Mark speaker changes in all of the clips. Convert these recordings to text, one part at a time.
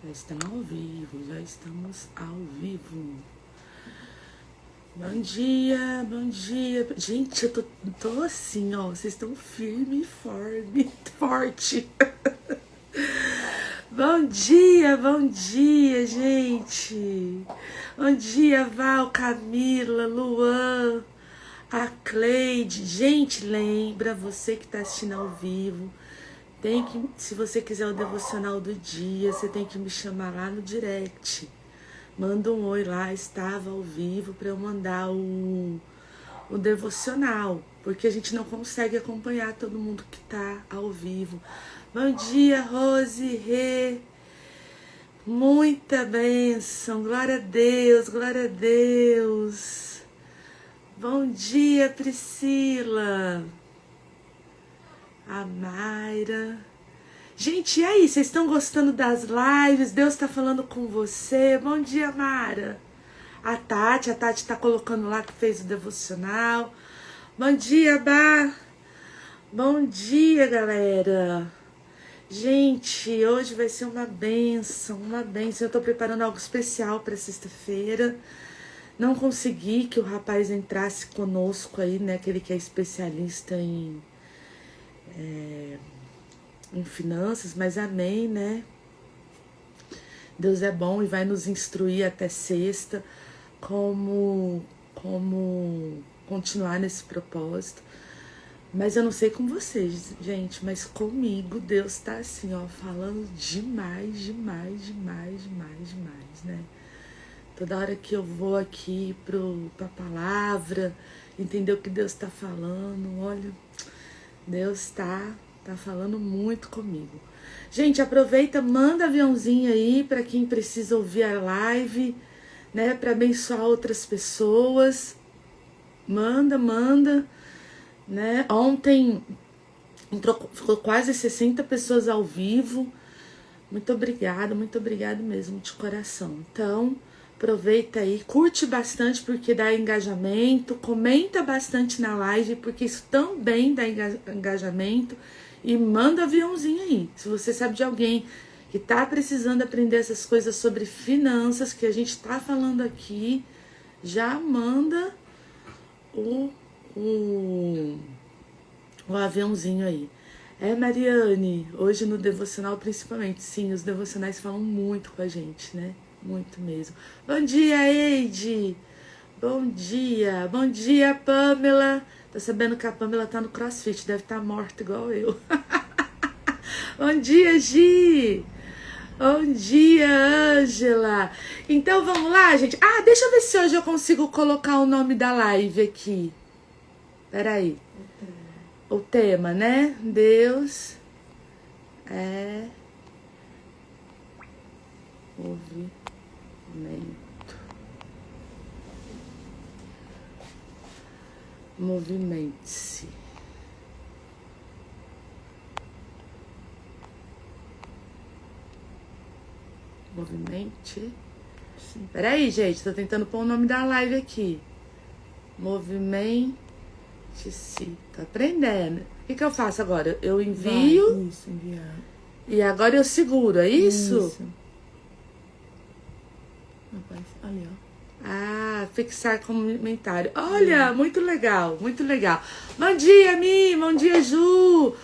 Speaker 1: Já estamos ao vivo, já estamos ao vivo. Bom dia, bom dia. Gente, eu tô assim, ó. Vocês estão firme e forte. Bom dia, gente. Bom dia, Val, Camila, Luan, a Cleide. Gente, lembra, você que tá assistindo ao vivo, se você quiser o devocional do dia, você tem que me chamar lá no direct. Manda um oi lá, estava ao vivo, para eu mandar o devocional, porque a gente não consegue acompanhar todo mundo que tá ao vivo. Bom dia, Rose, Rê. Muita bênção, glória a Deus, glória a Deus. Bom dia, Priscila. A Mayra. Gente, e aí? Vocês estão gostando das lives? Deus tá falando com você? Bom dia, Mara. A Tati tá colocando lá que fez o devocional. Bom dia, Bá. Bom dia, galera. Gente, hoje vai ser uma bênção, uma bênção. Eu tô preparando algo especial para sexta-feira. Não consegui que o rapaz entrasse conosco aí, né? Aquele que é especialista em finanças, mas amém, né? Deus é bom e vai nos instruir até sexta como continuar nesse propósito. Mas eu não sei com vocês, gente, mas comigo Deus tá assim, ó, falando demais, né? Toda hora que eu vou aqui pra palavra, entender o que Deus tá falando, olha, Deus tá falando muito comigo. Gente, aproveita, manda aviãozinho aí para quem precisa ouvir a live, né, para abençoar outras pessoas. Manda, né? Ontem ficou quase 60 pessoas ao vivo. Muito obrigada mesmo, de coração. Então, aproveita aí, curte bastante porque dá engajamento, comenta bastante na live porque isso também dá engajamento. E manda aviãozinho aí. Se você sabe de alguém que tá precisando aprender essas coisas sobre finanças que a gente tá falando aqui, já manda o aviãozinho aí. Mariane, hoje no devocional principalmente. Sim, os devocionais falam muito com a gente, né? Muito mesmo. Bom dia, Eide. Bom dia, Pamela. Tô sabendo que a Pamela tá no CrossFit, deve estar morta igual eu. Bom dia, Gi. Bom dia, Ângela. Então vamos lá, gente. Deixa eu ver se hoje eu consigo colocar o nome da live aqui. Peraí. O tema, né? Deus é movimento. Movimente-se. Movimente. Peraí, gente, tô tentando pôr o nome da live aqui. Movimente-se. Tô aprendendo. O que eu faço agora? Eu envio.
Speaker 2: Isso, enviar.
Speaker 1: E agora eu seguro, é isso?
Speaker 2: Isso. Ali, ó.
Speaker 1: Fixar comentário. Olha, muito legal, muito legal. Bom dia, Mi, bom dia, Ju.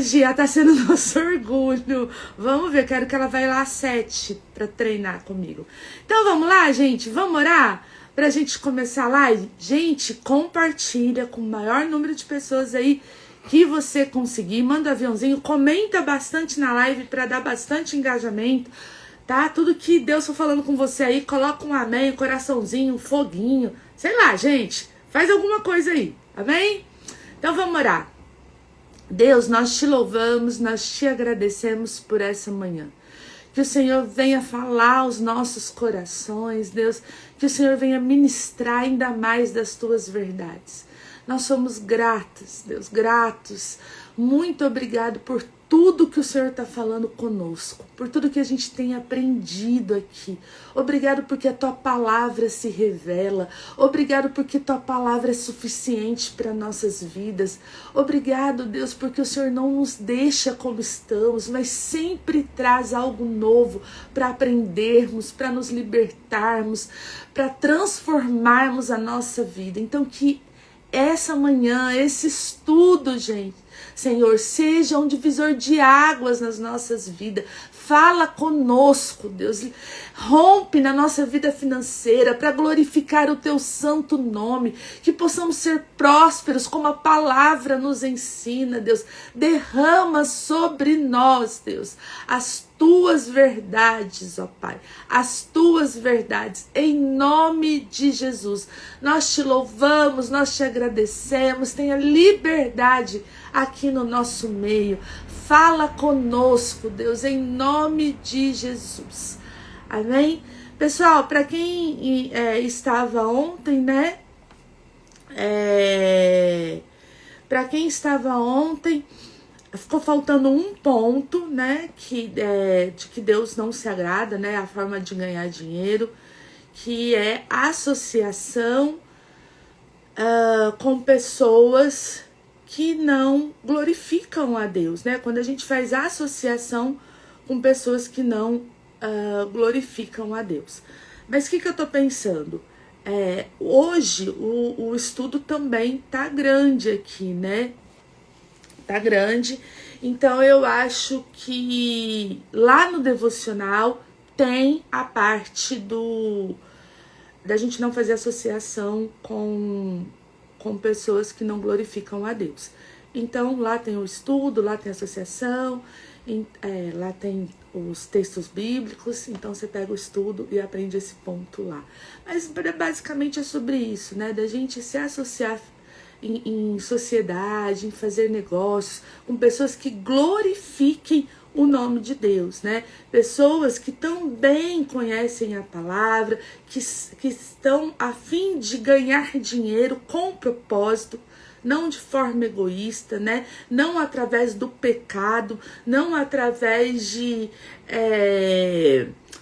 Speaker 1: Gia, tá sendo nosso orgulho. Vamos ver, quero que ela vá lá às 7 pra treinar comigo. Então vamos lá, gente, vamos orar pra gente começar a live? Gente, compartilha com o maior número de pessoas aí que você conseguir. Manda aviãozinho, comenta bastante na live pra dar bastante engajamento. Tá? Tudo que Deus for falando com você aí, coloca um amém, um coraçãozinho, um foguinho. Sei lá, gente. Faz alguma coisa aí. Amém? Então vamos orar. Deus, nós te louvamos, nós te agradecemos por essa manhã. Que o Senhor venha falar aos nossos corações, Deus. Que o Senhor venha ministrar ainda mais das tuas verdades. Nós somos gratos, Deus, gratos. Muito obrigado por tudo que o Senhor está falando conosco, por tudo que a gente tem aprendido aqui. Obrigado porque a Tua palavra se revela. Obrigado porque Tua palavra é suficiente para nossas vidas. Obrigado, Deus, porque o Senhor não nos deixa como estamos, mas sempre traz algo novo para aprendermos, para nos libertarmos, para transformarmos a nossa vida. Então que essa manhã, esse estudo, gente, Senhor, seja um divisor de águas nas nossas vidas. Fala conosco, Deus. Rompe na nossa vida financeira para glorificar o Teu santo nome. Que possamos ser prósperos como a palavra nos ensina, Deus. Derrama sobre nós, Deus, as Tuas verdades, ó Pai. As Tuas verdades, em nome de Jesus. Nós Te louvamos, nós Te agradecemos. Tenha liberdade aqui no nosso meio. Fala conosco, Deus, em nome de Jesus. Amém? Pessoal, para quem estava ontem, né? Para quem estava ontem, ficou faltando um ponto, né? De que Deus não se agrada, né? A forma de ganhar dinheiro, que é associação com pessoas que não glorificam a Deus, né? Quando a gente faz associação com pessoas que não glorificam a Deus. Mas o que eu tô pensando? Hoje o estudo também tá grande aqui, né? Tá grande. Então eu acho que lá no devocional tem a parte da gente não fazer associação com pessoas que não glorificam a Deus. Então, lá tem o estudo, lá tem a associação, lá tem os textos bíblicos, então você pega o estudo e aprende esse ponto lá. Mas basicamente é sobre isso, né? Da gente se associar em sociedade, em fazer negócios com pessoas que glorifiquem o nome de Deus, né? Pessoas que também conhecem a palavra, que estão a fim de ganhar dinheiro com propósito, não de forma egoísta, né? Não através do pecado, não através de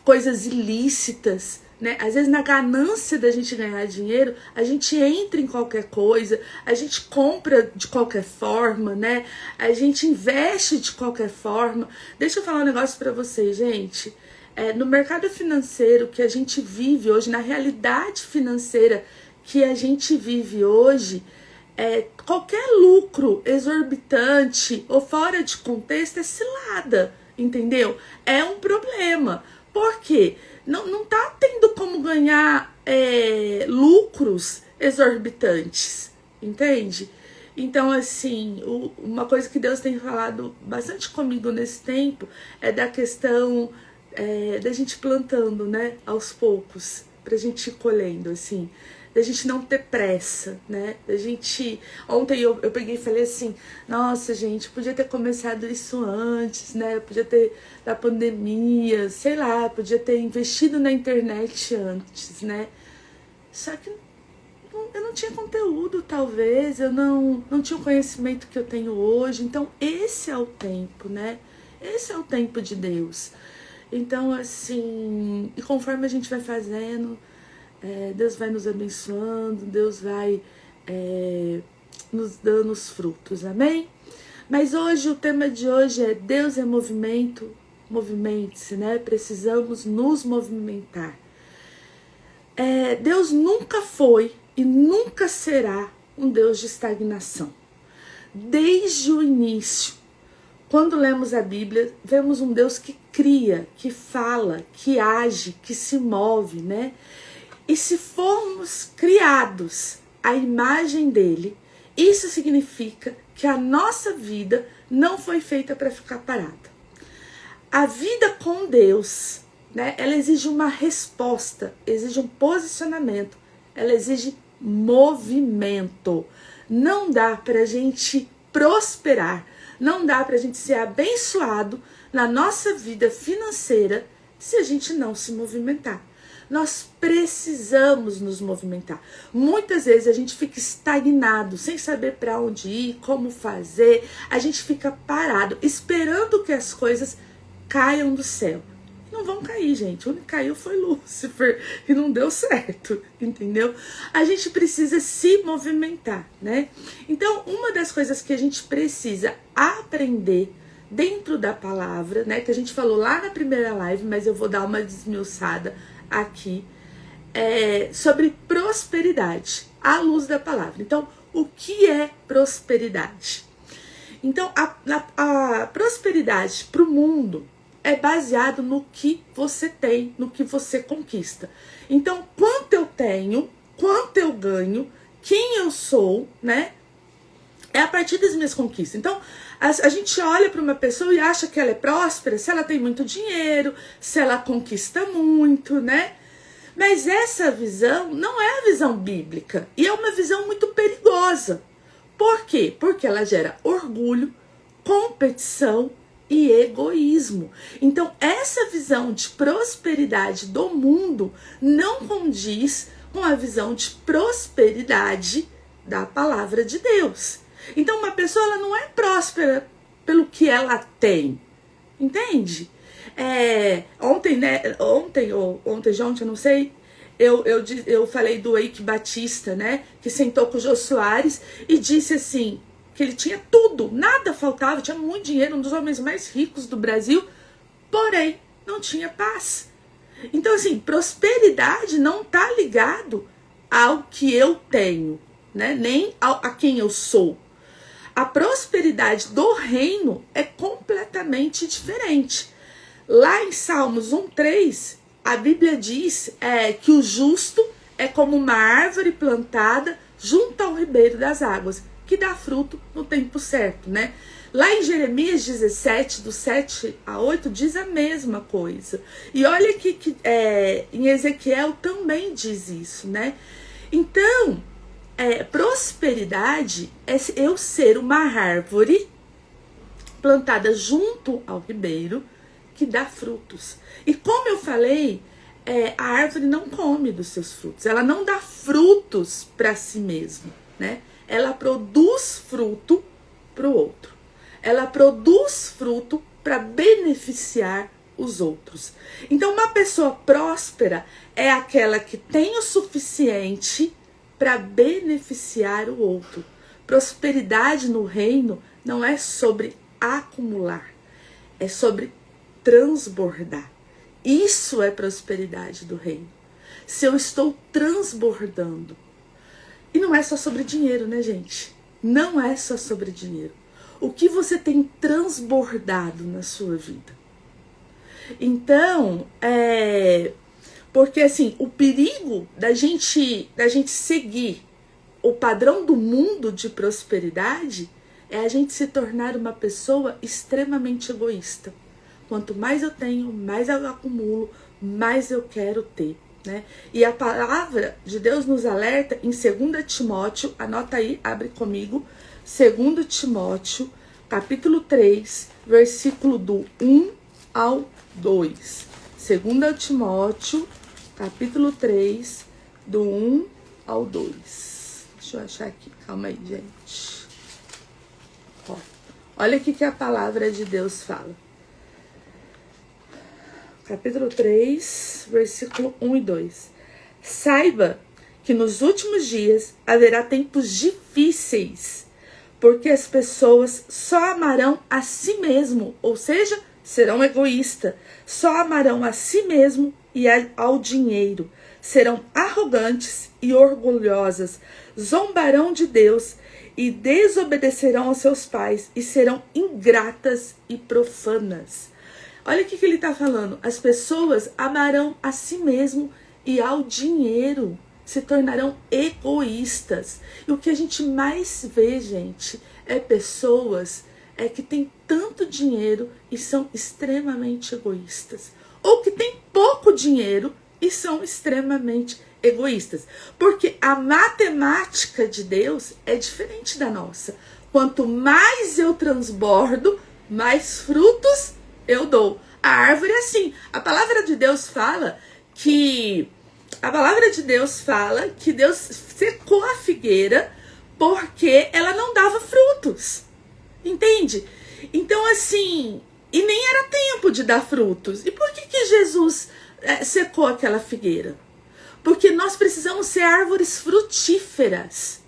Speaker 1: coisas ilícitas, né? Às vezes na ganância da gente ganhar dinheiro, a gente entra em qualquer coisa, a gente compra de qualquer forma, né? A gente investe de qualquer forma. Deixa eu falar um negócio pra vocês, gente. No mercado financeiro que a gente vive hoje, na realidade financeira que a gente vive hoje, qualquer lucro exorbitante ou fora de contexto é cilada, entendeu? É um problema. Por quê? Não tá tendo como ganhar lucros exorbitantes, entende? Então, assim, uma coisa que Deus tem falado bastante comigo nesse tempo é da questão da gente plantando, né, aos poucos, pra gente ir colhendo, assim, da gente não ter pressa, né, da gente... Ontem eu peguei e falei assim, nossa, gente, podia ter começado isso antes, né, podia ter, da pandemia, sei lá, podia ter investido na internet antes, né, só que eu não tinha conteúdo, talvez, eu não tinha o conhecimento que eu tenho hoje, então esse é o tempo, né, esse é o tempo de Deus. Então, assim, e conforme a gente vai fazendo, Deus vai nos abençoando, Deus vai nos dando os frutos, amém? Mas hoje, o tema de hoje é Deus é movimento, movimente-se, né? Precisamos nos movimentar. Deus nunca foi e nunca será um Deus de estagnação. Desde o início, quando lemos a Bíblia, vemos um Deus que cria, que fala, que age, que se move, né? E se formos criados à imagem dele, isso significa que a nossa vida não foi feita para ficar parada. A vida com Deus, né, ela exige uma resposta, exige um posicionamento, ela exige movimento. Não dá para a gente prosperar, não dá para a gente ser abençoado na nossa vida financeira se a gente não se movimentar. Nós precisamos nos movimentar. Muitas vezes a gente fica estagnado, sem saber para onde ir, como fazer. A gente fica parado, esperando que as coisas caiam do céu. Não vão cair, gente. O único que caiu foi Lúcifer e não deu certo, entendeu? A gente precisa se movimentar, né? Então, uma das coisas que a gente precisa aprender dentro da palavra, né, que a gente falou lá na primeira live, mas eu vou dar uma desmiuçada aqui, sobre prosperidade, à luz da palavra. Então, o que é prosperidade? Então, a prosperidade para o mundo é baseado no que você tem, no que você conquista. Então, quanto eu tenho, quanto eu ganho, quem eu sou, né? É a partir das minhas conquistas. Então, a gente olha para uma pessoa e acha que ela é próspera se ela tem muito dinheiro, se ela conquista muito, né? Mas essa visão não é a visão bíblica e é uma visão muito perigosa. Por quê? Porque ela gera orgulho, competição e egoísmo. Então, essa visão de prosperidade do mundo não condiz com a visão de prosperidade da palavra de Deus. Então, uma pessoa ela não é próspera pelo que ela tem, entende? Ontem, eu não sei, eu falei do Eike Batista, né, que sentou com o Jô Soares e disse assim, que ele tinha tudo, nada faltava, tinha muito dinheiro, um dos homens mais ricos do Brasil, porém, não tinha paz. Então, assim, prosperidade não está ligado ao que eu tenho, né, nem a quem eu sou. A prosperidade do reino é completamente diferente. Lá em Salmos 1:3, a Bíblia diz que o justo é como uma árvore plantada junto ao ribeiro das águas, que dá fruto no tempo certo, né? Lá em Jeremias 17, do 7 a 8, diz a mesma coisa. E olha que em Ezequiel também diz isso, né? Então, prosperidade é eu ser uma árvore plantada junto ao ribeiro que dá frutos. E como eu falei, a árvore não come dos seus frutos, ela não dá frutos para si mesma, né? Ela produz fruto para o outro. Ela produz fruto para beneficiar os outros. Então, uma pessoa próspera é aquela que tem o suficiente para beneficiar o outro. Prosperidade no reino não é sobre acumular, é sobre transbordar. Isso é prosperidade do reino. Se eu estou transbordando. E não é só sobre dinheiro, né, gente? Não é só sobre dinheiro. O que você tem transbordado na sua vida? Então, porque assim, o perigo da gente seguir o padrão do mundo de prosperidade é a gente se tornar uma pessoa extremamente egoísta. Quanto mais eu tenho, mais eu acumulo, mais eu quero ter, né? E a palavra de Deus nos alerta em 2 Timóteo, anota aí, abre comigo, 2 Timóteo, capítulo 3, versículo do 1 ao 2. 2 Timóteo, capítulo 3, do 1 ao 2. Deixa eu achar aqui, calma aí, gente. Olha o que a palavra de Deus fala. Capítulo 3, versículo 1 e 2. Saiba que nos últimos dias haverá tempos difíceis, porque as pessoas só amarão a si mesmo, ou seja, serão egoístas, só amarão a si mesmo e ao dinheiro, serão arrogantes e orgulhosas, zombarão de Deus e desobedecerão aos seus pais e serão ingratas e profanas. Olha o que ele está falando. As pessoas amarão a si mesmo e ao dinheiro, se tornarão egoístas. E o que a gente mais vê, gente, é pessoas que têm tanto dinheiro e são extremamente egoístas. Ou que têm pouco dinheiro e são extremamente egoístas. Porque a matemática de Deus é diferente da nossa. Quanto mais eu transbordo, mais frutos eu dou. A árvore é assim. A palavra de Deus fala que A palavra de Deus fala que Deus secou a figueira porque ela não dava frutos. Entende? Então, assim, e nem era tempo de dar frutos. E por que Jesus secou aquela figueira? Porque nós precisamos ser árvores frutíferas.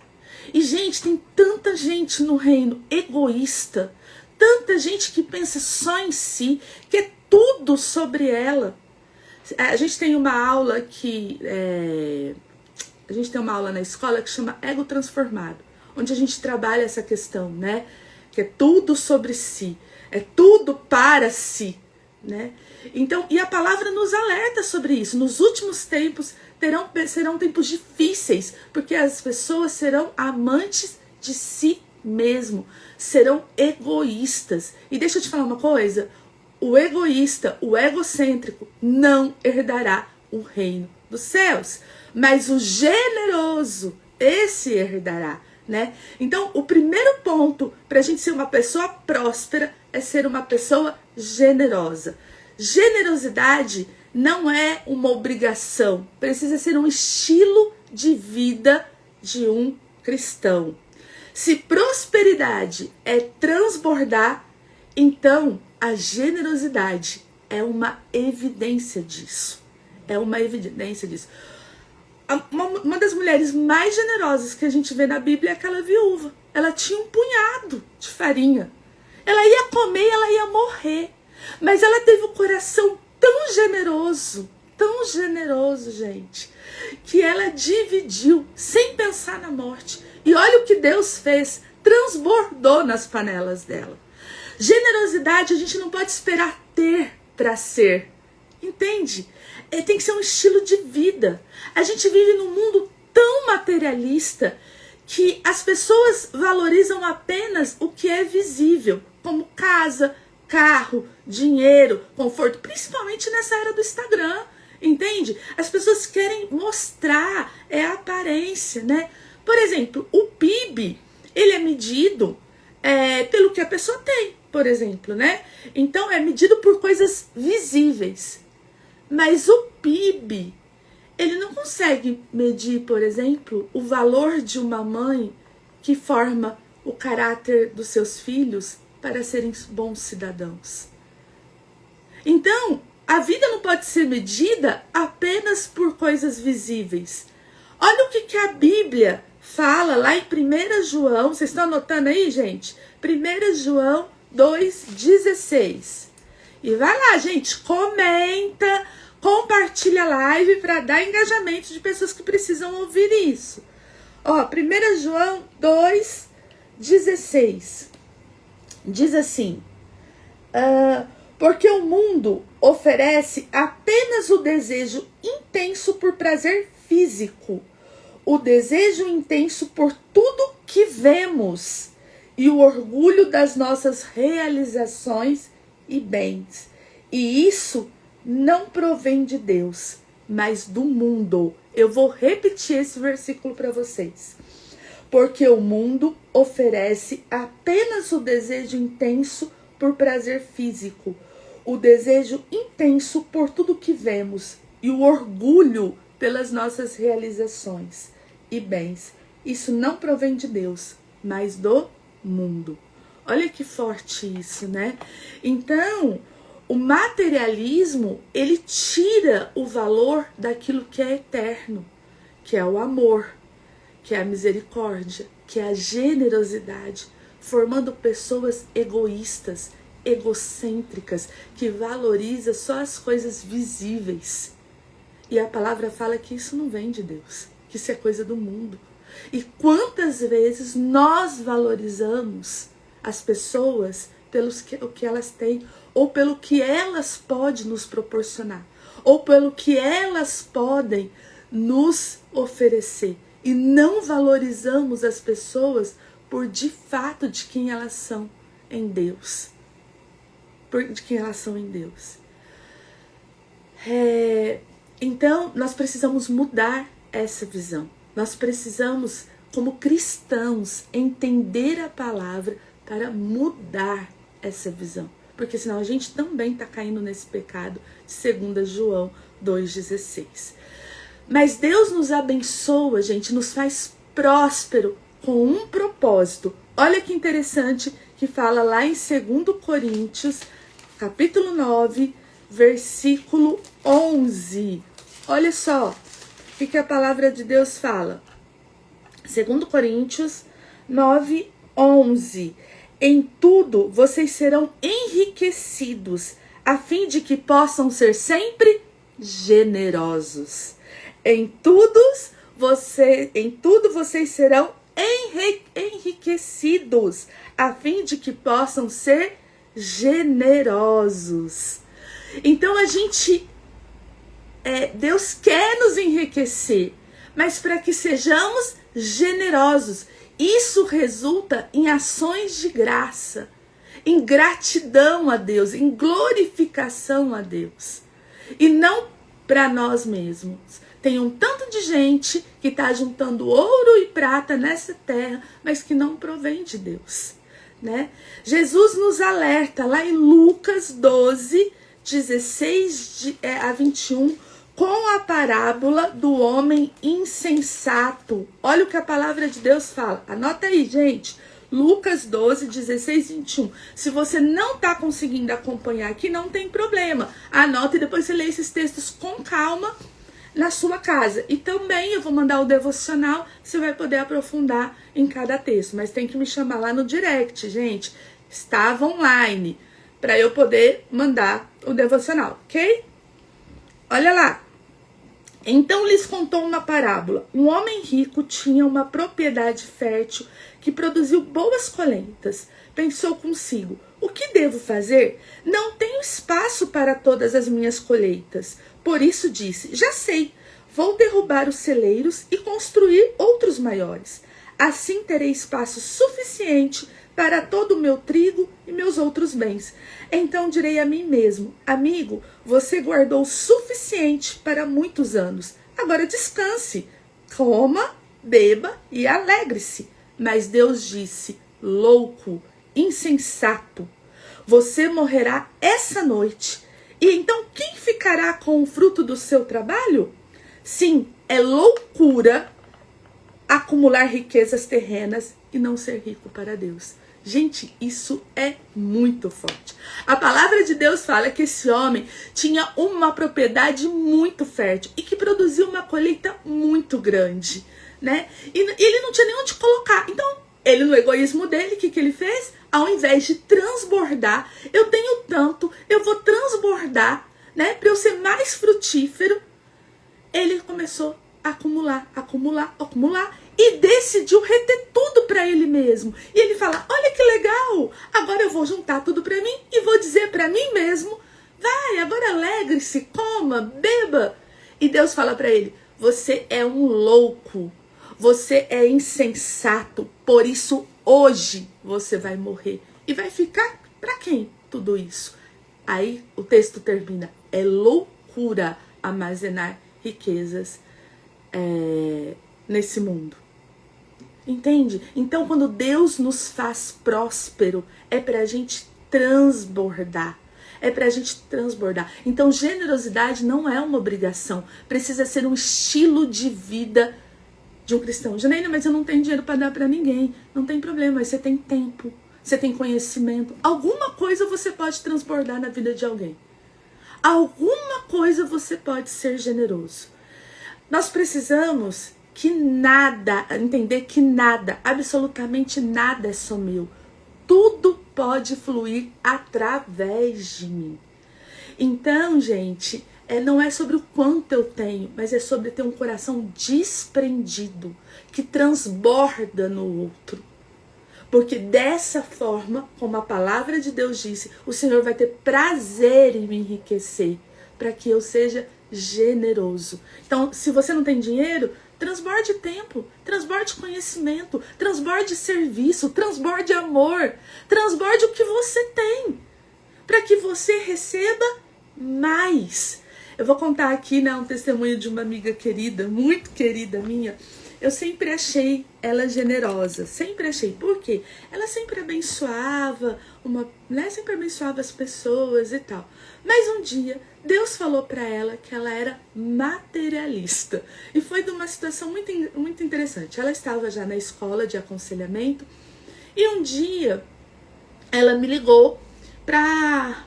Speaker 1: E, gente, tem tanta gente no reino egoísta, tanta gente que pensa só em si, que é tudo sobre ela. A gente tem uma aula na escola que chama Ego Transformado, onde a gente trabalha essa questão, né? Que é tudo sobre si, é tudo para si, né? Então, e a palavra nos alerta sobre isso. Nos últimos tempos serão tempos difíceis, porque as pessoas serão amantes de si mesmo, serão egoístas. E deixa eu te falar uma coisa, o egoísta, o egocêntrico não herdará o reino dos céus, mas o generoso, esse herdará, né? Então, o primeiro ponto para a gente ser uma pessoa próspera é ser uma pessoa generosa. Generosidade não é uma obrigação, precisa ser um estilo de vida de um cristão. Se prosperidade é transbordar, então a generosidade é uma evidência disso. É uma evidência disso. Uma das mulheres mais generosas que a gente vê na Bíblia é aquela viúva. Ela tinha um punhado de farinha. Ela ia comer, ela ia morrer. Mas ela teve um coração tão generoso, gente, que ela dividiu sem pensar na morte. E olha o que Deus fez, transbordou nas panelas dela. Generosidade a gente não pode esperar ter para ser, entende? Tem que ser um estilo de vida. A gente vive num mundo tão materialista que as pessoas valorizam apenas o que é visível, como casa, carro, dinheiro, conforto, principalmente nessa era do Instagram, entende? As pessoas querem mostrar, é a aparência, né? Por exemplo, o PIB, ele é medido pelo que a pessoa tem, por exemplo, né? Então, é medido por coisas visíveis. Mas o PIB, ele não consegue medir, por exemplo, o valor de uma mãe que forma o caráter dos seus filhos para serem bons cidadãos. Então, a vida não pode ser medida apenas por coisas visíveis. Olha o que a Bíblia fala lá em 1 João, vocês estão anotando aí, gente? 1 João 2,16. E vai lá, gente, comenta, compartilha a live para dar engajamento de pessoas que precisam ouvir isso. Ó, 1 João 2,16. Diz assim, porque o mundo oferece apenas o desejo intenso por prazer físico, o desejo intenso por tudo que vemos e o orgulho das nossas realizações e bens. E isso não provém de Deus, mas do mundo. Eu vou repetir esse versículo para vocês. Porque o mundo oferece apenas o desejo intenso por prazer físico, o desejo intenso por tudo que vemos e o orgulho pelas nossas realizações e bens. Isso não provém de Deus, mas do mundo. Olha que forte isso, né? Então, o materialismo, ele tira o valor daquilo que é eterno, que é o amor, que é a misericórdia, que é a generosidade, formando pessoas egoístas, egocêntricas, que valorizam só as coisas visíveis. E a palavra fala que isso não vem de Deus, que isso é coisa do mundo. E quantas vezes nós valorizamos as pessoas pelos o que elas têm, ou pelo que elas podem nos proporcionar, ou pelo que elas podem nos oferecer. E não valorizamos as pessoas por de fato de quem elas são em Deus. De quem elas são em Deus. Então, nós precisamos mudar essa visão. Nós precisamos, como cristãos, entender a palavra para mudar essa visão. Porque senão a gente também está caindo nesse pecado de 2 João 2,16. Mas Deus nos abençoa, gente, nos faz próspero com um propósito. Olha que interessante que fala lá em 2 Coríntios, capítulo 9, versículo 11. Olha só o que a palavra de Deus fala. 2 Coríntios 9, 11. Em tudo vocês serão enriquecidos, a fim de que possam ser sempre generosos. Em tudo vocês serão enriquecidos, a fim de que possam ser generosos. Então Deus quer nos enriquecer, mas para que sejamos generosos. Isso resulta em ações de graça, em gratidão a Deus, em glorificação a Deus. E não para nós mesmos. Tem um tanto de gente que está juntando ouro e prata nessa terra, mas que não provém de Deus, né? Jesus nos alerta lá em Lucas 12, 16 a 21, com a parábola do homem insensato. Olha o que a palavra de Deus fala. Anota aí, gente. Lucas 12, 16 e 21. Se você não está conseguindo acompanhar aqui, não tem problema. Anota e depois você lê esses textos com calma na sua casa. E também eu vou mandar o devocional, você vai poder aprofundar em cada texto. Mas tem que me chamar lá no direct, gente. Estava online, para eu poder mandar o devocional, ok? Olha lá. Então lhes contou uma parábola. Um homem rico tinha uma propriedade fértil que produziu boas colheitas. Pensou consigo: o que devo fazer? Não tenho espaço para todas as minhas colheitas. Por isso disse: já sei, vou derrubar os celeiros e construir outros maiores. Assim terei espaço suficiente para todo o meu trigo e meus outros bens. Então direi a mim mesmo: amigo, você guardou o suficiente para muitos anos. Agora descanse, coma, beba e alegre-se. Mas Deus disse: louco, insensato, você morrerá essa noite. E então quem ficará com o fruto do seu trabalho? Sim, é loucura acumular riquezas terrenas e não ser rico para Deus. Gente, isso é muito forte. A palavra de Deus fala que esse homem tinha uma propriedade muito fértil e que produzia uma colheita muito grande, né? E ele não tinha nem onde colocar. Então, ele no egoísmo dele, o que ele fez? Ao invés de transbordar, eu tenho tanto, eu vou transbordar, né? Para eu ser mais frutífero, ele começou a acumular. E decidiu reter tudo para ele mesmo. E ele fala: olha que legal, agora eu vou juntar tudo para mim e vou dizer para mim mesmo: vai, agora alegre-se, coma, beba. E Deus fala para ele: você é um louco, você é insensato, por isso hoje você vai morrer. E vai ficar para quem tudo isso? Aí o texto termina: é loucura armazenar riquezas nesse mundo. Entende? Então, quando Deus nos faz próspero, é pra gente transbordar. Então, generosidade não é uma obrigação. Precisa ser um estilo de vida de um cristão. Janaína, mas eu não tenho dinheiro para dar para ninguém. Não tem problema, mas você tem tempo, você tem conhecimento. Alguma coisa você pode transbordar na vida de alguém. Alguma coisa você pode ser generoso. Nós precisamos entender que nada, absolutamente nada é só meu. Tudo pode fluir através de mim. Então, gente, não é sobre o quanto eu tenho, mas é sobre ter um coração desprendido, que transborda no outro. Porque dessa forma, como a palavra de Deus disse, o Senhor vai ter prazer em me enriquecer, para que eu seja generoso. Então, se você não tem dinheiro, transborde tempo, transborde conhecimento, transborde serviço, transborde amor, transborde o que você tem, para que você receba mais. Eu vou contar aqui, né, um testemunho de uma amiga querida, muito querida minha, eu sempre achei ela generosa, sempre achei. Por quê? Ela sempre abençoava, sempre abençoava as pessoas e tal. Mas um dia, Deus falou para ela que ela era materialista. E foi de uma situação muito, muito interessante. Ela estava já na escola de aconselhamento e um dia ela me ligou para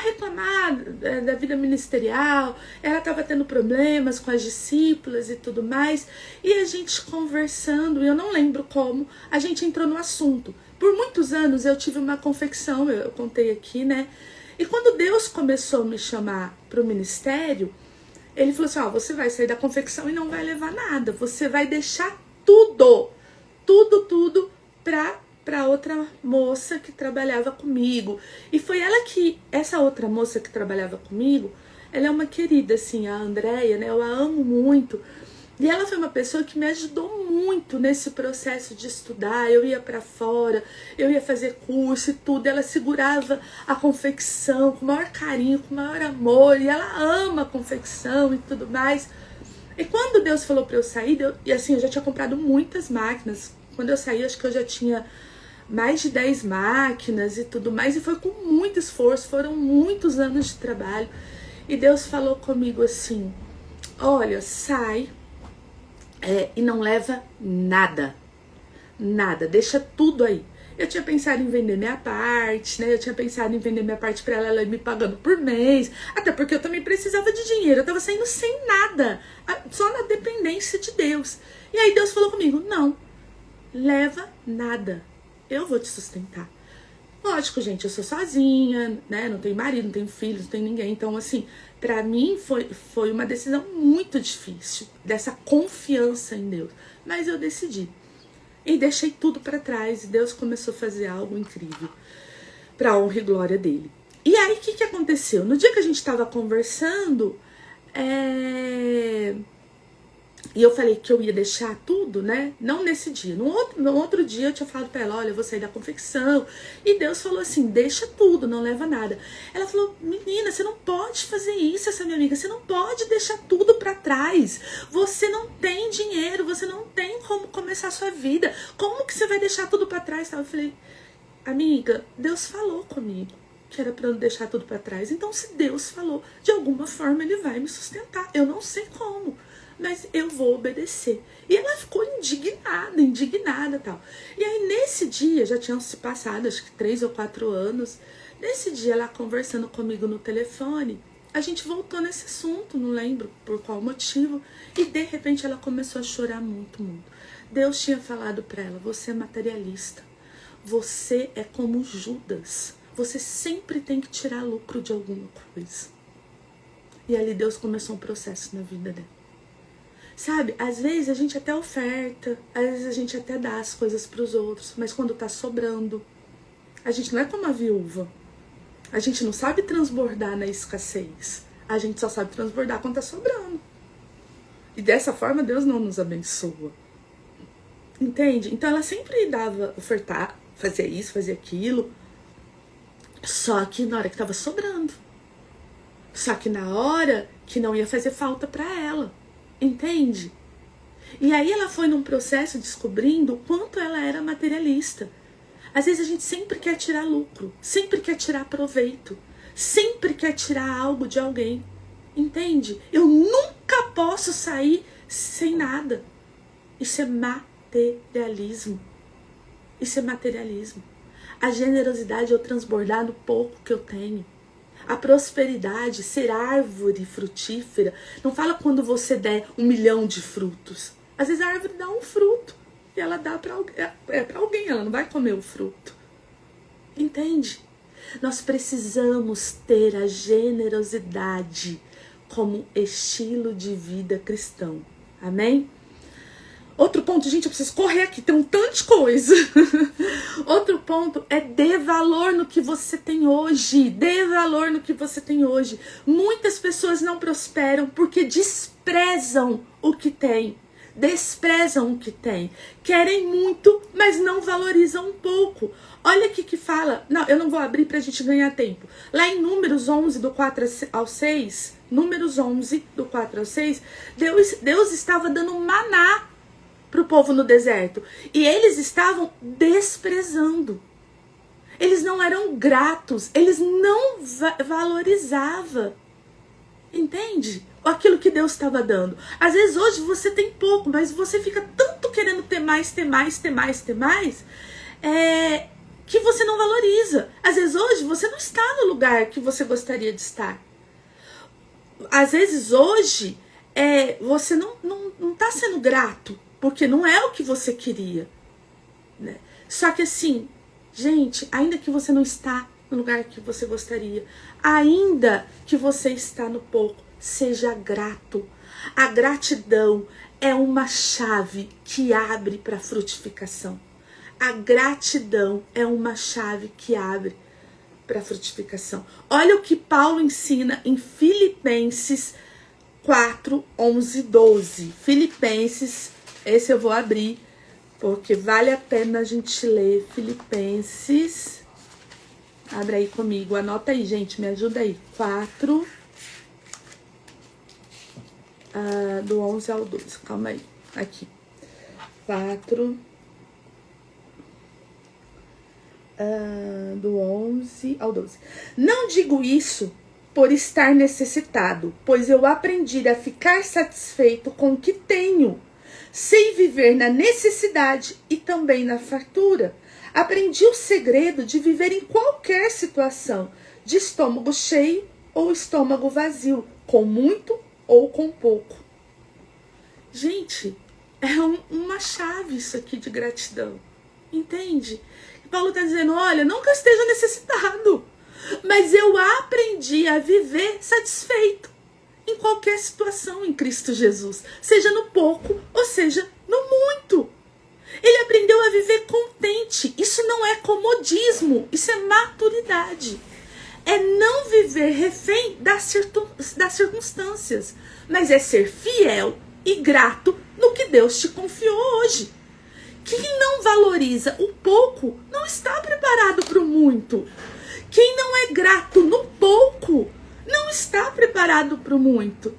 Speaker 1: reclamar da vida ministerial. Ela estava tendo problemas com as discípulas e tudo mais, e a gente conversando, e eu não lembro como, a gente entrou no assunto. Por muitos anos eu tive uma confecção, eu contei aqui, né? E quando Deus começou a me chamar para o ministério, ele falou assim, você vai sair da confecção e não vai levar nada, você vai deixar tudo para outra moça que trabalhava comigo. E foi essa outra moça que trabalhava comigo, ela é uma querida, assim, a Andréia, né? Eu a amo muito. E ela foi uma pessoa que me ajudou muito nesse processo de estudar. Eu ia para fora, eu ia fazer curso e tudo. Ela segurava a confecção com o maior carinho, com o maior amor. E ela ama a confecção e tudo mais. E quando Deus falou para eu sair, e assim, eu já tinha comprado muitas máquinas. Quando eu saí, acho que eu já tinha mais de 10 máquinas e tudo mais, e foi com muito esforço, foram muitos anos de trabalho. E Deus falou comigo assim, olha, sai e não leva nada, deixa tudo aí. Eu tinha pensado em vender minha parte, né? Eu tinha pensado em vender minha parte para ela me pagando por mês, até porque eu também precisava de dinheiro, eu tava saindo sem nada, só na dependência de Deus. E aí Deus falou comigo, não, leva nada, eu vou te sustentar. Lógico, gente, eu sou sozinha, né? Não tenho marido, não tenho filhos, não tenho ninguém. Então, assim, pra mim foi uma decisão muito difícil, dessa confiança em Deus. Mas eu decidi. E deixei tudo pra trás. E Deus começou a fazer algo incrível, pra honra e glória dele. E aí, o que aconteceu? No dia que a gente tava conversando, e eu falei que eu ia deixar tudo, né? Não nesse dia. No outro dia eu tinha falado pra ela, olha, eu vou sair da confecção. E Deus falou assim, deixa tudo, não leva nada. Ela falou, menina, você não pode fazer isso, essa minha amiga. Você não pode deixar tudo pra trás. Você não tem dinheiro, você não tem como começar a sua vida. Como que você vai deixar tudo pra trás? Eu falei, amiga, Deus falou comigo que era pra eu deixar tudo pra trás. Então, se Deus falou, de alguma forma ele vai me sustentar. Eu não sei como, mas eu vou obedecer. E ela ficou indignada e tal. E aí, nesse dia, já tinham se passado, acho que 3 ou 4 anos, nesse dia, ela conversando comigo no telefone, a gente voltou nesse assunto, não lembro por qual motivo, e de repente ela começou a chorar muito, muito. Deus tinha falado pra ela, você é materialista, você é como Judas, você sempre tem que tirar lucro de alguma coisa. E ali Deus começou um processo na vida dela. Sabe, às vezes a gente até oferta, às vezes a gente até dá as coisas para os outros, mas quando tá sobrando, a gente não é como a viúva. A gente não sabe transbordar na escassez. A gente só sabe transbordar quando tá sobrando. E dessa forma Deus não nos abençoa. Entende? Então ela sempre dava, ofertar, fazia isso, fazia aquilo. Só que na hora que tava sobrando. Só que na hora que não ia fazer falta para ela. Entende? E aí ela foi num processo descobrindo o quanto ela era materialista. Às vezes a gente sempre quer tirar lucro, sempre quer tirar proveito, sempre quer tirar algo de alguém. Entende? Eu nunca posso sair sem nada. Isso é materialismo. Isso é materialismo. A generosidade é eu transbordar no pouco que eu tenho. A prosperidade, ser árvore frutífera, não fala quando você der 1 milhão de frutos. Às vezes a árvore dá um fruto e ela dá para alguém, ela não vai comer o fruto. Entende? Nós precisamos ter a generosidade como estilo de vida cristão. Amém? Outro ponto, gente, eu preciso correr aqui, tem um tanto de coisa. Outro ponto é dê valor no que você tem hoje. Dê valor no que você tem hoje. Muitas pessoas não prosperam porque desprezam o que tem. Desprezam o que tem. Querem muito, mas não valorizam um pouco. Olha aqui que fala. Não, eu não vou abrir pra gente ganhar tempo. Lá em Números 11, do 4 ao 6, Números 11, do 4 ao 6, Deus estava dando maná povo no deserto. E eles estavam desprezando. Eles não eram gratos. Eles não valorizavam. Entende? Aquilo que Deus estava dando. Às vezes hoje você tem pouco, mas você fica tanto querendo ter mais, que você não valoriza. Às vezes hoje você não está no lugar que você gostaria de estar. Às vezes hoje você não está sendo grato, porque não é o que você queria. Né? Só que assim, gente, ainda que você não está no lugar que você gostaria, ainda que você está no pouco, seja grato. A gratidão é uma chave que abre para a frutificação. A gratidão é uma chave que abre para a frutificação. Olha o que Paulo ensina em Filipenses 4, 11, 12. Filipenses, esse eu vou abrir, porque vale a pena a gente ler. Filipenses, abre aí comigo, anota aí, gente, me ajuda aí. 4, do 11 ao 12, calma aí, aqui. 4, do 11 ao 12. Não digo isso por estar necessitado, pois eu aprendi a ficar satisfeito com o que tenho. Sei viver na necessidade e também na fartura. Aprendi o segredo de viver em qualquer situação, de estômago cheio ou estômago vazio, com muito ou com pouco. Gente, é uma chave isso aqui de gratidão. Entende? Paulo está dizendo, olha, não que eu esteja necessitado, mas eu aprendi a viver satisfeito em qualquer situação em Cristo Jesus, seja no pouco ou seja no muito. Ele aprendeu a viver contente. Isso não é comodismo, isso é maturidade. É não viver refém das circunstâncias, mas é ser fiel e grato no que Deus te confiou hoje. Quem não valoriza o pouco não está preparado para o muito. Quem não é grato no pouco não está preparado para o muito.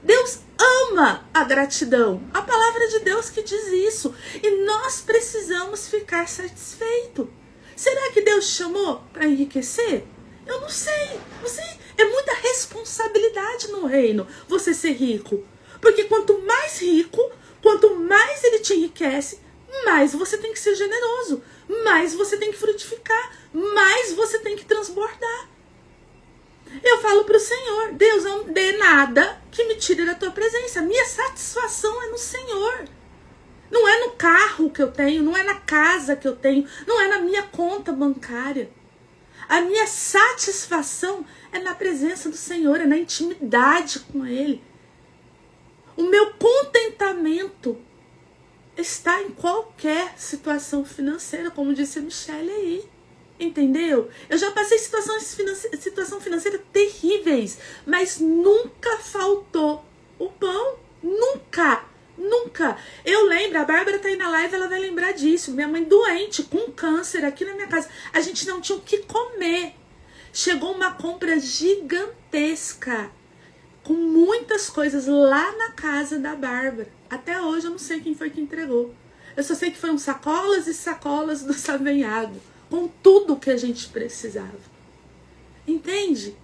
Speaker 1: Deus ama a gratidão. A palavra de Deus que diz isso. E nós precisamos ficar satisfeitos. Será que Deus chamou para enriquecer? Eu não sei. É muita responsabilidade no reino você ser rico. Porque quanto mais rico, quanto mais ele te enriquece, mais você tem que ser generoso, mais você tem que frutificar, mais você tem que transbordar. Eu falo para o Senhor, Deus, não dê nada que me tire da tua presença. Minha satisfação é no Senhor. Não é no carro que eu tenho, não é na casa que eu tenho, não é na minha conta bancária. A minha satisfação é na presença do Senhor, é na intimidade com Ele. O meu contentamento está em qualquer situação financeira, como disse a Michelle aí. Entendeu? Eu já passei situação financeira terríveis, mas nunca faltou o pão. Nunca. Nunca. Eu lembro, a Bárbara tá aí na live, ela vai lembrar disso. Minha mãe doente, com câncer aqui na minha casa. A gente não tinha o que comer. Chegou uma compra gigantesca, com muitas coisas lá na casa da Bárbara. Até hoje eu não sei quem foi que entregou. Eu só sei que foram sacolas e sacolas do Savenhago, com tudo que a gente precisava. Entende?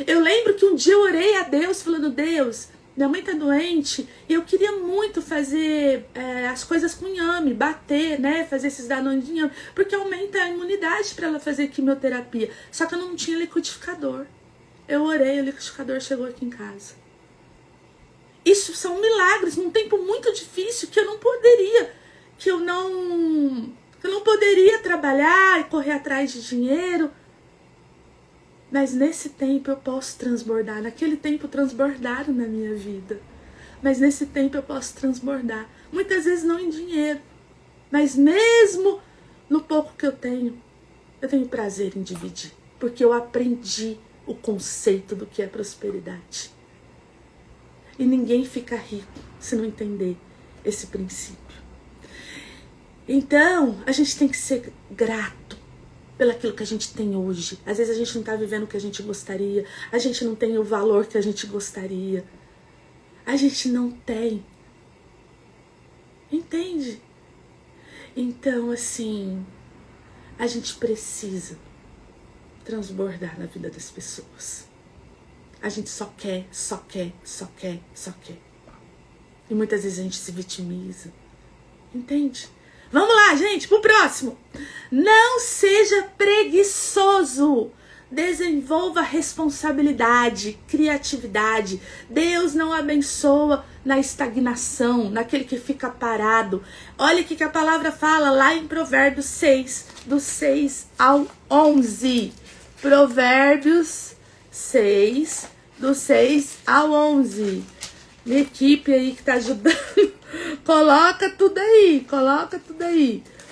Speaker 1: Eu lembro que um dia eu orei a Deus, falando, Deus, minha mãe tá doente, e eu queria muito fazer as coisas com inhame, bater, né, fazer esses danones de inhame, porque aumenta a imunidade para ela fazer quimioterapia. Só que eu não tinha liquidificador. Eu orei, o liquidificador chegou aqui em casa. Isso são milagres, num tempo muito difícil, que eu não poderia trabalhar e correr atrás de dinheiro. Mas nesse tempo eu posso transbordar. Naquele tempo transbordaram na minha vida. Mas nesse tempo eu posso transbordar. Muitas vezes não em dinheiro. Mas mesmo no pouco que eu tenho prazer em dividir. Porque eu aprendi o conceito do que é prosperidade. E ninguém fica rico se não entender esse princípio. Então, a gente tem que ser grato pelaquilo que a gente tem hoje. Às vezes a gente não está vivendo o que a gente gostaria. A gente não tem o valor que a gente gostaria. A gente não tem. Entende? Então, assim, a gente precisa transbordar na vida das pessoas. A gente só quer. E muitas vezes a gente se vitimiza. Entende? Vamos lá, gente, pro próximo. Não seja preguiçoso. Desenvolva responsabilidade, criatividade. Deus não abençoa na estagnação, naquele que fica parado. Olha o que a palavra fala lá em Provérbios 6, do 6 ao 11. Provérbios 6, do 6 ao 11. Minha equipe aí que tá ajudando, coloca tudo aí.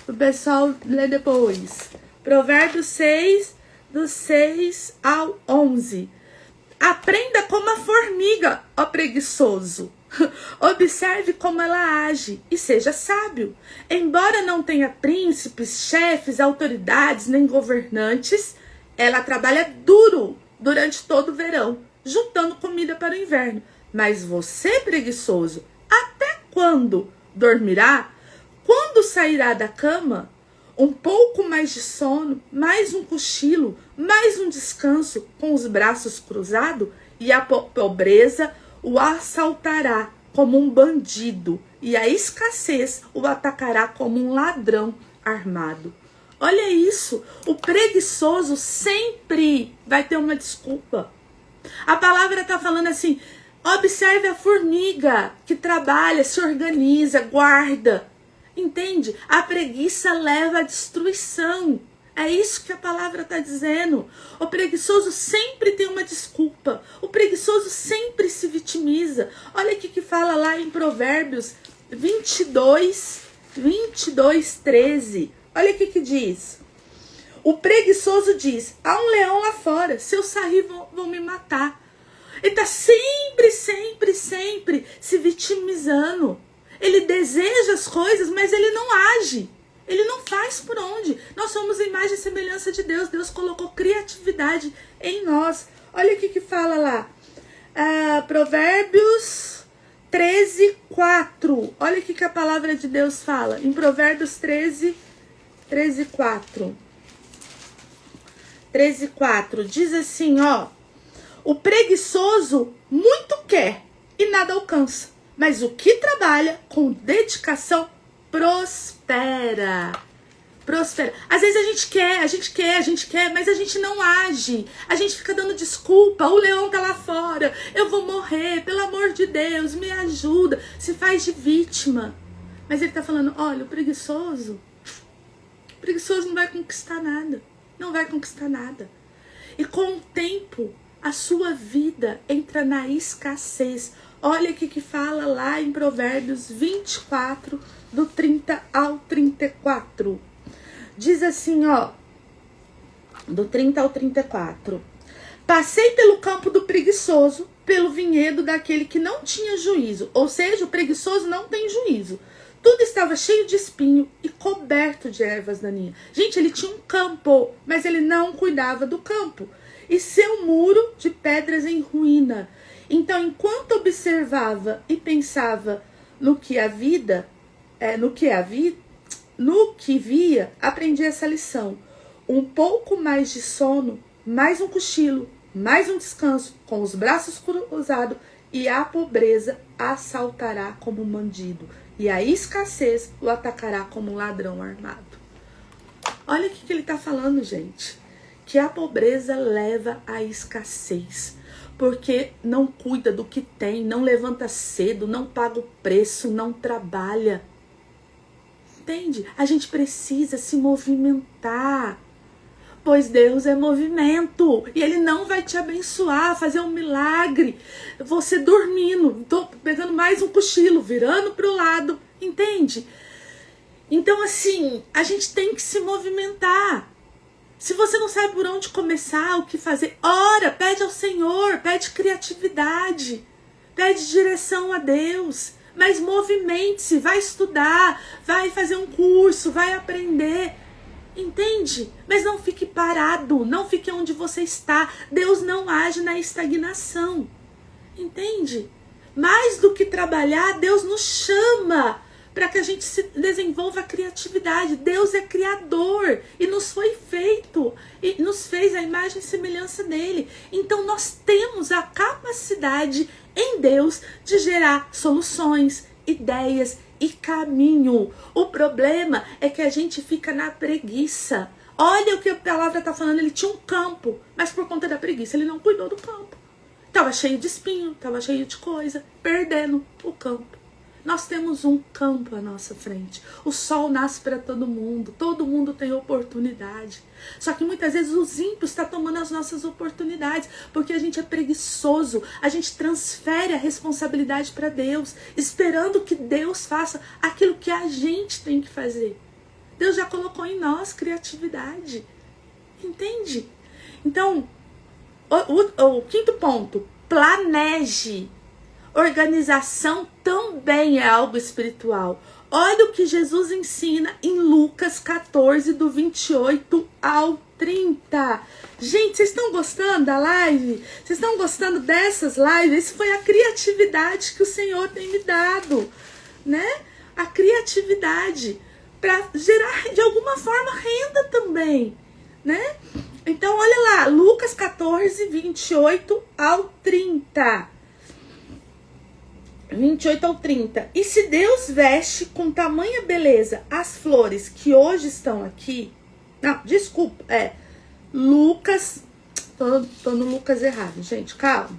Speaker 1: O pessoal lê depois. Provérbios 6, do 6 ao 11. Aprenda como a formiga, ó preguiçoso. Observe como ela age e seja sábio. Embora não tenha príncipes, chefes, autoridades, nem governantes, ela trabalha duro durante todo o verão, juntando comida para o inverno. Mas você, preguiçoso, até quando dormirá? Quando sairá da cama? Um pouco mais de sono, mais um cochilo, mais um descanso com os braços cruzados, e a pobreza o assaltará como um bandido, e a escassez o atacará como um ladrão armado. Olha isso, o preguiçoso sempre vai ter uma desculpa. A palavra está falando assim, observe a formiga que trabalha, se organiza, guarda. Entende? A preguiça leva à destruição. É isso que a palavra está dizendo. O preguiçoso sempre tem uma desculpa. O preguiçoso sempre se vitimiza. Olha o que fala lá em Provérbios 22, 13. Olha o que diz. O preguiçoso diz, há um leão lá fora, se eu sair vão me matar. Ele está sempre se vitimizando. Ele deseja as coisas, mas ele não age. Ele não faz por onde. Nós somos a imagem e semelhança de Deus. Deus colocou criatividade em nós. Olha o que fala lá. Provérbios 13, 4. Olha o que a palavra de Deus fala. Em Provérbios 13, 4. 13, 4. Diz assim, ó. O preguiçoso muito quer e nada alcança. Mas o que trabalha com dedicação prospera. Às vezes a gente quer, mas a gente não age. A gente fica dando desculpa. O leão tá lá fora. Eu vou morrer. Pelo amor de Deus, me ajuda. Se faz de vítima. Mas ele tá falando, olha, o preguiçoso não vai conquistar nada. Não vai conquistar nada. E com o tempo, a sua vida entra na escassez. Olha o que fala lá em Provérbios 24, do 30 ao 34. Diz assim, ó, do 30 ao 34. Passei pelo campo do preguiçoso, pelo vinhedo daquele que não tinha juízo. Ou seja, o preguiçoso não tem juízo. Tudo estava cheio de espinho e coberto de ervas daninhas. Gente, ele tinha um campo, mas ele não cuidava do campo. E seu muro de pedras em ruína. Então, enquanto observava e pensava no que via, aprendi essa lição. Um pouco mais de sono, mais um cochilo, mais um descanso, com os braços cruzados, e a pobreza assaltará como um bandido, e a escassez o atacará como um ladrão armado. Olha o que ele está falando, gente. Que a pobreza leva à escassez. Porque não cuida do que tem, não levanta cedo, não paga o preço, não trabalha. Entende? A gente precisa se movimentar. Pois Deus é movimento. E Ele não vai te abençoar, fazer um milagre. Você dormindo, tô pegando mais um cochilo, virando para o lado. Entende? Então, assim, a gente tem que se movimentar. Se você não sabe por onde começar, o que fazer, ora, pede ao Senhor, pede criatividade, pede direção a Deus, mas movimente-se, vai estudar, vai fazer um curso, vai aprender, entende? Mas não fique parado, não fique onde você está. Deus não age na estagnação, entende? Mais do que trabalhar, Deus nos chama para que a gente se desenvolva a criatividade. Deus é criador e nos foi feito, e nos fez a imagem e semelhança dele. Então nós temos a capacidade em Deus de gerar soluções, ideias e caminho. O problema é que a gente fica na preguiça. Olha o que a palavra está falando, ele tinha um campo, mas por conta da preguiça ele não cuidou do campo. Estava cheio de espinho, estava cheio de coisa, perdendo o campo. Nós temos um campo à nossa frente. O sol nasce para todo mundo tem oportunidade. Só que muitas vezes os ímpios estão tomando as nossas oportunidades, porque a gente é preguiçoso, a gente transfere a responsabilidade para Deus, esperando que Deus faça aquilo que a gente tem que fazer. Deus já colocou em nós criatividade, entende? Então, o quinto ponto, planeje. Organização também é algo espiritual. Olha o que Jesus ensina em Lucas 14, do 28 ao 30. Gente, vocês estão gostando da live? Vocês estão gostando dessas lives? Essa foi a criatividade que o Senhor tem me dado, né? A criatividade para gerar de alguma forma renda também, né? Então, olha lá, Lucas 14, 28 ao 30. 28 ao 30. E se Deus veste com tamanha beleza as flores que hoje estão aqui... Não, desculpa, Lucas... Tô no Lucas errado, gente. Calma.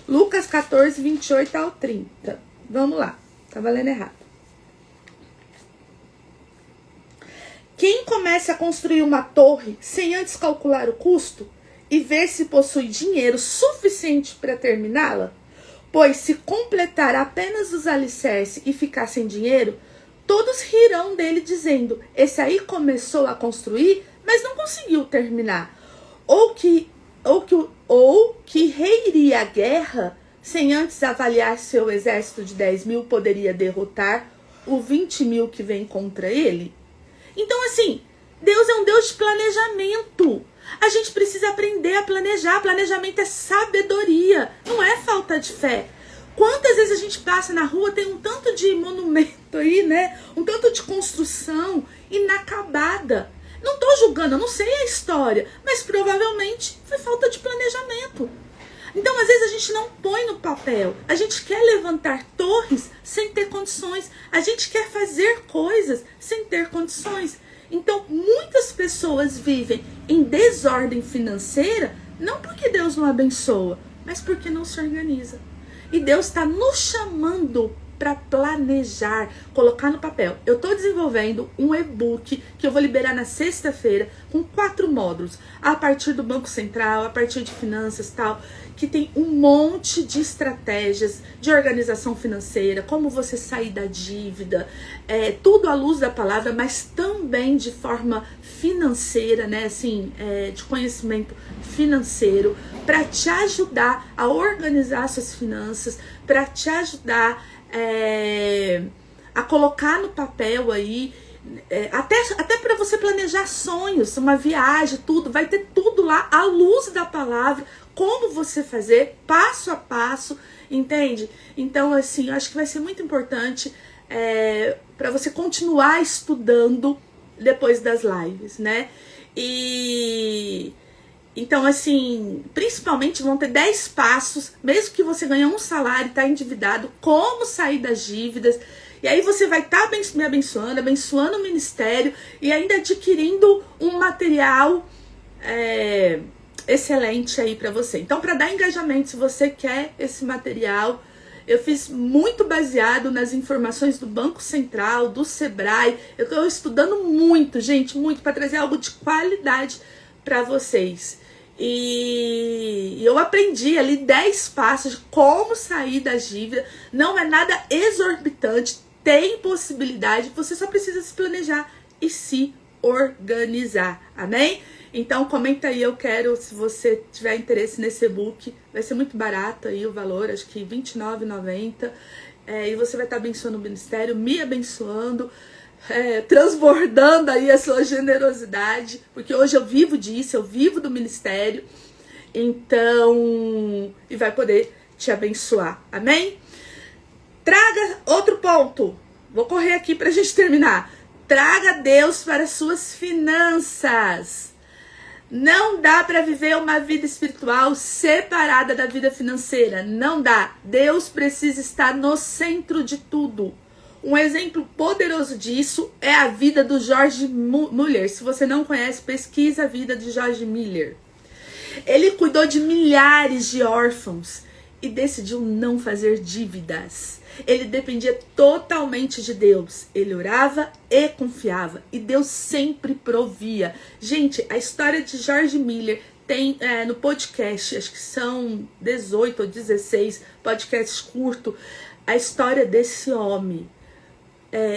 Speaker 1: Lucas 14, 28 ao 30. Vamos lá. Tava lendo errado. Quem começa a construir uma torre sem antes calcular o custo e ver se possui dinheiro suficiente para terminá-la? Pois se completar apenas os alicerces e ficar sem dinheiro, todos rirão dele dizendo, esse aí começou a construir, mas não conseguiu terminar. Ou que reiria a guerra, sem antes avaliar se seu exército de 10.000 poderia derrotar o 20.000 que vem contra ele. Então assim, Deus é um Deus de planejamento. A gente precisa aprender a planejar. Planejamento é sabedoria, não é falta de fé. Quantas vezes a gente passa na rua, tem um tanto de monumento aí, né? Um tanto de construção inacabada. Não tô julgando, eu não sei a história, mas provavelmente foi falta de planejamento. Então, às vezes a gente não põe no papel. A gente quer levantar torres sem ter condições. A gente quer fazer coisas sem ter condições. Então, muitas pessoas vivem em desordem financeira, não porque Deus não abençoa, mas porque não se organiza. E Deus está nos chamando para planejar, colocar no papel. Eu estou desenvolvendo um e-book que eu vou liberar na sexta-feira com 4 módulos, a partir do Banco Central, a partir de finanças e tal, que tem um monte de estratégias de organização financeira, como você sair da dívida, tudo à luz da palavra, mas também de forma financeira, né, assim, de conhecimento financeiro, para te ajudar a organizar suas finanças, para te ajudar a colocar no papel aí, até para você planejar sonhos, uma viagem, tudo, vai ter tudo lá à luz da palavra, como você fazer, passo a passo, entende? Então, assim, eu acho que vai ser muito importante para você continuar estudando depois das lives, né? E então, assim, principalmente vão ter 10 passos, mesmo que você ganhe um salário e tá endividado, como sair das dívidas. E aí você vai estar me abençoando o ministério e ainda adquirindo um material excelente aí para você. Então, para dar engajamento, se você quer esse material, eu fiz muito baseado nas informações do Banco Central, do Sebrae. Eu estou estudando muito, gente, muito, para trazer algo de qualidade para vocês. E eu aprendi ali 10 passos de como sair das dívidas. Não é nada exorbitante, tem possibilidade, você só precisa se planejar e se organizar, amém? Então comenta aí, eu quero, se você tiver interesse nesse e-book, vai ser muito barato aí o valor, acho que R$ 29,90, e você vai estar abençoando o ministério, me abençoando, transbordando aí a sua generosidade, porque hoje eu vivo disso, eu vivo do ministério, então, e vai poder te abençoar, amém? Traga outro ponto, vou correr aqui pra gente terminar. Traga Deus para as suas finanças. Não dá para viver uma vida espiritual separada da vida financeira. Não dá. Deus precisa estar no centro de tudo. Um exemplo poderoso disso é a vida do George Muller. Se você não conhece, pesquisa a vida de George Muller. Ele cuidou de milhares de órfãos e decidiu não fazer dívidas. Ele dependia totalmente de Deus. Ele orava e confiava. E Deus sempre provia. Gente, a história de George Muller tem no podcast, acho que são 18 ou 16 podcasts curtos. A história desse homem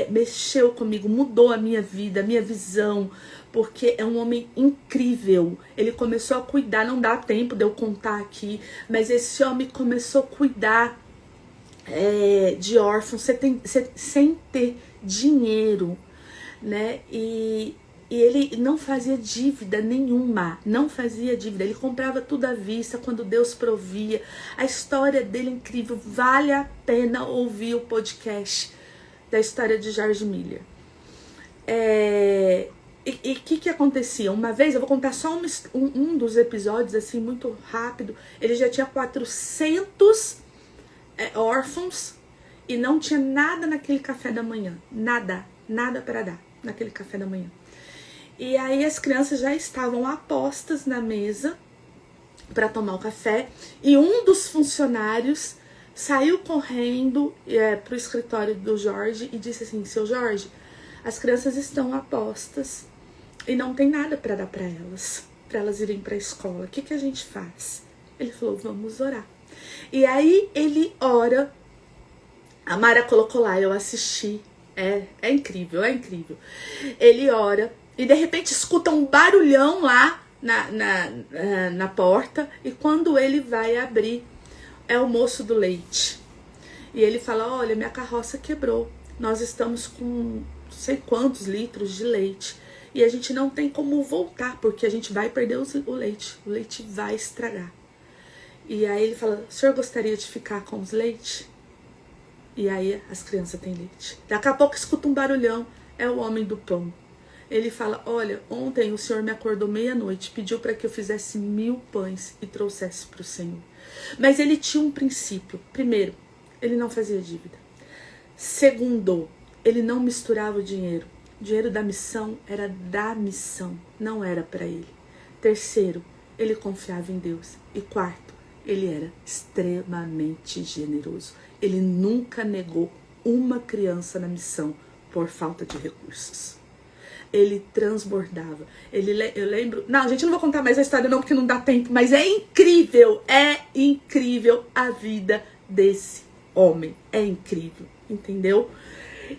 Speaker 1: mexeu comigo, mudou a minha vida, a minha visão. Porque é um homem incrível. Ele começou a cuidar, não dá tempo de eu contar aqui, mas esse homem começou a cuidar de órfãos sem ter dinheiro, né? E ele não fazia dívida nenhuma, não fazia dívida. Ele comprava tudo à vista quando Deus provia. A história dele é incrível, vale a pena ouvir o podcast da história de George Muller. E o que acontecia? Uma vez, eu vou contar só um dos episódios, assim, muito rápido. Ele já tinha 400 órfãos e não tinha nada naquele café da manhã. Nada para dar naquele café da manhã. E aí as crianças já estavam apostas na mesa para tomar o café. E um dos funcionários saiu correndo pro escritório do Jorge e disse assim: seu Jorge, as crianças estão apostas e não tem nada para dar para elas irem para a escola. O que a gente faz? Ele falou: vamos orar. E aí ele ora. A Mara colocou lá, eu assisti. É incrível, é incrível. Ele ora e de repente escuta um barulhão lá na porta. E quando ele vai abrir, é o moço do leite. E ele fala: olha, minha carroça quebrou. Nós estamos com não sei quantos litros de leite. E a gente não tem como voltar, porque a gente vai perder o leite. O leite vai estragar. E aí ele fala: o senhor gostaria de ficar com os leite? E aí as crianças têm leite. Daqui a pouco escuta um barulhão. É o homem do pão. Ele fala: olha, ontem o senhor me acordou meia-noite, pediu para que eu fizesse 1000 pães e trouxesse para o Senhor. Mas ele tinha um princípio. Primeiro, ele não fazia dívida. Segundo, ele não misturava o dinheiro. O dinheiro da missão era da missão, não era para ele. Terceiro, ele confiava em Deus. E quarto, ele era extremamente generoso. Ele nunca negou uma criança na missão por falta de recursos. Ele transbordava. Eu lembro... Não, gente, não vou contar mais a história não, porque não dá tempo. Mas é incrível a vida desse homem. É incrível, entendeu?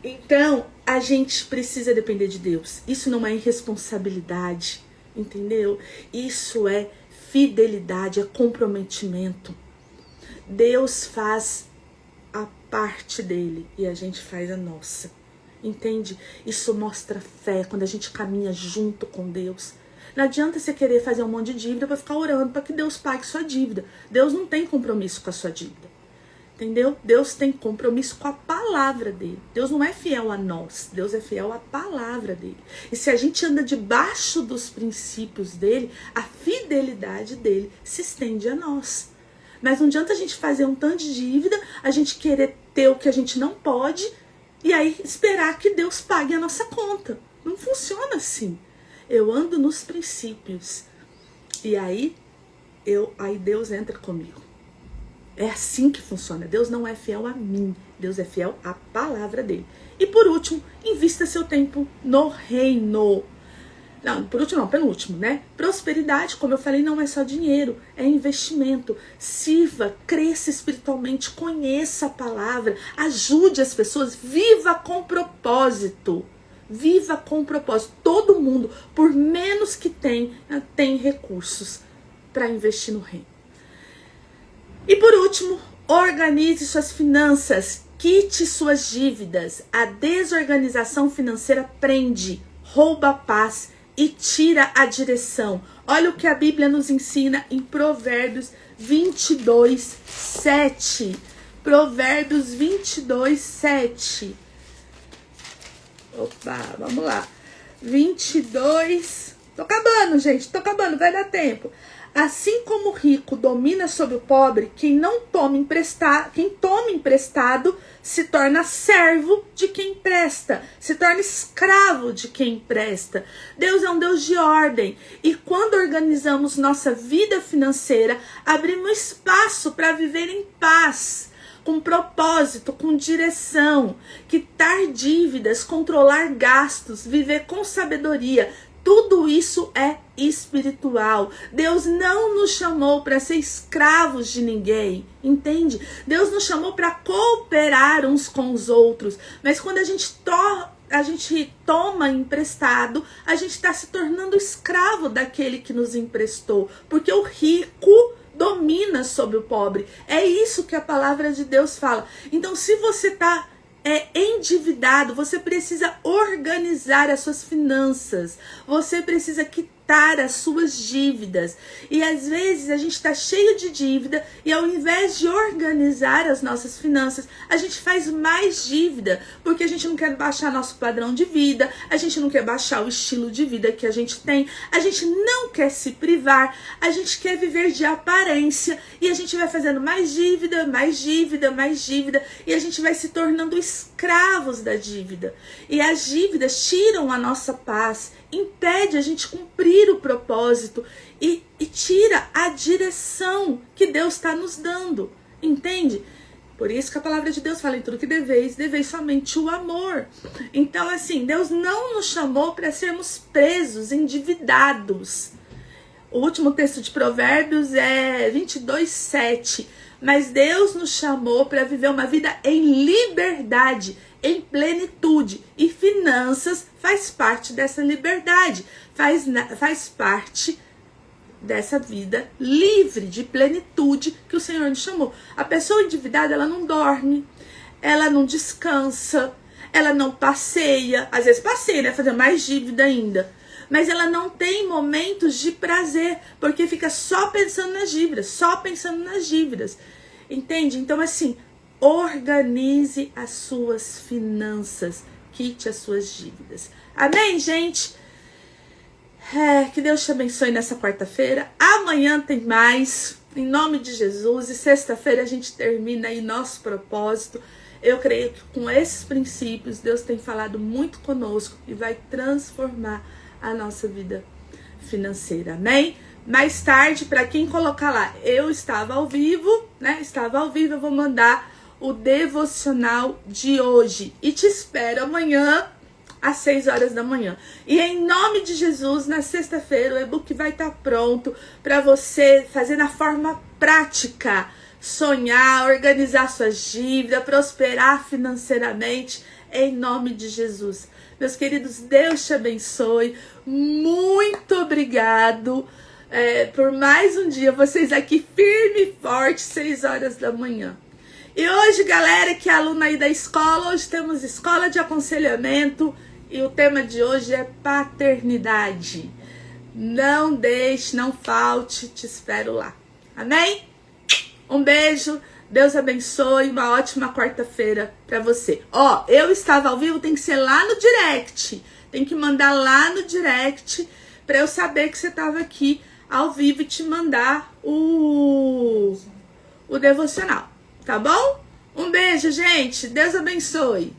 Speaker 1: Então, a gente precisa depender de Deus. Isso não é irresponsabilidade, entendeu? Isso é fidelidade, é comprometimento. Deus faz a parte dele e a gente faz a nossa. Entende? Isso mostra fé quando a gente caminha junto com Deus. Não adianta você querer fazer um monte de dívida para ficar orando para que Deus pague sua dívida. Deus não tem compromisso com a sua dívida. Entendeu? Deus tem compromisso com a palavra dele. Deus não é fiel a nós. Deus é fiel à palavra dele. E se a gente anda debaixo dos princípios dele, a fidelidade dele se estende a nós. Mas não adianta a gente fazer um tanto de dívida, a gente querer ter o que a gente não pode e aí esperar que Deus pague a nossa conta. Não funciona assim. Eu ando nos princípios e aí Deus entra comigo. É assim que funciona. Deus não é fiel a mim. Deus é fiel à palavra dele. E por último, invista seu tempo no reino. Não, por último não, penúltimo, né? Prosperidade, como eu falei, não é só dinheiro, é investimento. Sirva, cresça espiritualmente, conheça a palavra, ajude as pessoas, viva com propósito. Viva com propósito. Todo mundo, por menos que tem recursos para investir no reino. E por último, organize suas finanças, quite suas dívidas. A desorganização financeira prende, rouba a paz e tira a direção. Olha o que a Bíblia nos ensina em Provérbios 22:7. Provérbios 22:7. Opa, vamos lá. 22. Tô acabando, gente. Tô acabando, vai dar tempo. Assim como o rico domina sobre o pobre, quem toma emprestado se torna servo de quem empresta, se torna escravo de quem empresta. Deus é um Deus de ordem, e quando organizamos nossa vida financeira, abrimos espaço para viver em paz, com propósito, com direção, quitar dívidas, controlar gastos, viver com sabedoria. Tudo isso é espiritual. Deus não nos chamou para ser escravos de ninguém, entende? Deus nos chamou para cooperar uns com os outros. Mas quando a gente toma emprestado, a gente está se tornando escravo daquele que nos emprestou. Porque o rico domina sobre o pobre. É isso que a palavra de Deus fala. Então, se você está endividado, você precisa organizar as suas finanças, você precisa quitar as suas dívidas. E às vezes a gente está cheio de dívida e ao invés de organizar as nossas finanças, a gente faz mais dívida, porque a gente não quer baixar nosso padrão de vida, a gente não quer baixar o estilo de vida que a gente tem, a gente não quer se privar, a gente quer viver de aparência e a gente vai fazendo mais dívida, mais dívida, mais dívida e a gente vai se tornando escravos da dívida. E as dívidas tiram a nossa paz, impede a gente cumprir o propósito e tira a direção que Deus está nos dando, entende? Por isso que a palavra de Deus fala: em tudo que deveis somente o amor. Então, assim, Deus não nos chamou para sermos presos, endividados. O último texto de Provérbios é 22:7. Mas Deus nos chamou para viver uma vida em liberdade, em plenitude. E finanças faz parte dessa liberdade, faz parte dessa vida livre, de plenitude que o Senhor nos chamou. A pessoa endividada, ela não dorme, ela não descansa, ela não passeia. Às vezes passeia, né? Fazer mais dívida ainda. Mas ela não tem momentos de prazer, porque fica só pensando nas dívidas, só pensando nas dívidas. Entende? Então, assim, organize as suas finanças, quite as suas dívidas. Amém, gente? Que Deus te abençoe nessa quarta-feira. Amanhã tem mais, em nome de Jesus. E sexta-feira a gente termina aí nosso propósito. Eu creio que com esses princípios, Deus tem falado muito conosco e vai transformar a nossa vida financeira, amém? Mais tarde, para quem colocar lá, eu estava ao vivo, né? Estava ao vivo, eu vou mandar o devocional de hoje. E te espero amanhã, às 6 horas da manhã. E em nome de Jesus, na sexta-feira, o e-book vai estar pronto para você fazer na forma prática. Sonhar, organizar suas dívidas, prosperar financeiramente, em nome de Jesus. Meus queridos, Deus te abençoe. Muito obrigado por mais um dia. Vocês aqui firme e forte, 6 horas da manhã. E hoje, galera, que é aluna aí da escola, hoje temos escola de aconselhamento e o tema de hoje é paternidade. Não deixe, não falte, te espero lá. Amém? Um beijo. Deus abençoe, uma ótima quarta-feira pra você. Eu estava ao vivo, tem que ser lá no direct. Tem que mandar lá no direct pra eu saber que você estava aqui ao vivo e te mandar o devocional, tá bom? Um beijo, gente. Deus abençoe.